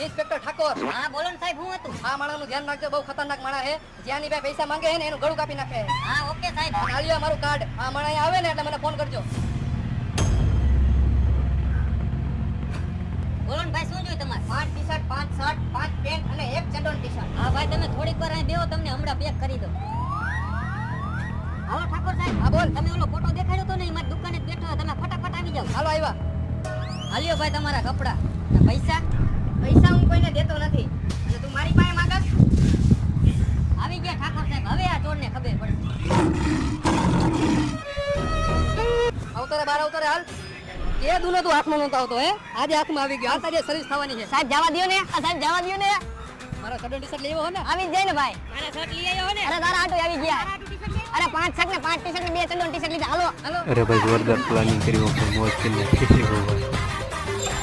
Inspector Thakor. હા બોલો ને સાહેબ, હું હતું? આ માણસનું ધ્યાન રાખજો, બહુ ખતરનાક માણસ છે. જ્યાંની ભાઈ પૈસા માંગે છે ને એનું ગળું કાપી નાખે છે. હા ઓકે સાહેબ. અને આલ્યો મારું કાર્ડ. આ માણસ અહીંયા આવે ને એટલે મને ફોન કરજો. બોલો ને ભાઈ, શું જોઈએ તમારે? 5 ટી-શર્ટ, 5 શર્ટ, 5 પેન્ટ અને 1 ચડ્ડોન ટી-શર્ટ. હા ભાઈ, તમે થોડીક વાર અહીં બેહો, તમને હમણાં પેક કરી દો. હાલો ઠાકોર સાહેબ. હા બોલ. તમે ઓલો ફોટો દેખાડ્યો તો ને, મારી દુકાને જ બેઠો હતો. તમે ફટાફટ આવી જાઓ. હાલો આવ્યા. હાલ્યો ભાઈ તમારા કપડા. પૈસા પૈસા હું કોઈને દેતો નથી. અને તું મારી પાસે માંગસ? આવી ગયા ઠાકોર સાહેબ. હવે આ ચોરને ખબર પડશે. આવતો રે, બહાર આવતો રે, હાલ. કે દુનો તું હાથમાં નહોતો આવતો હે? આજે હાથમાં આવી ગયો. આ તારી સર્વિસ થવાની છે. સાહેબ જવા દ્યો ને. સાહેબ જવા દ્યો ને. મારો ચડ્ડોન ટી-શર્ટ લેવો હો ને? આવી જ જાય ને ભાઈ. મારા શર્ટ લઈ આવ્યો હો ને? અરે તારા આટો આવી ગયા. અરે 5 શર્ટ ને 5 ટી-શર્ટ ને 2 ચડ્ડોન ટી-શર્ટ લીધા. હાલો. હાલો. અરે ભાઈ જોરદાર પ્લાનિંગ કર્યું મોજ કરીને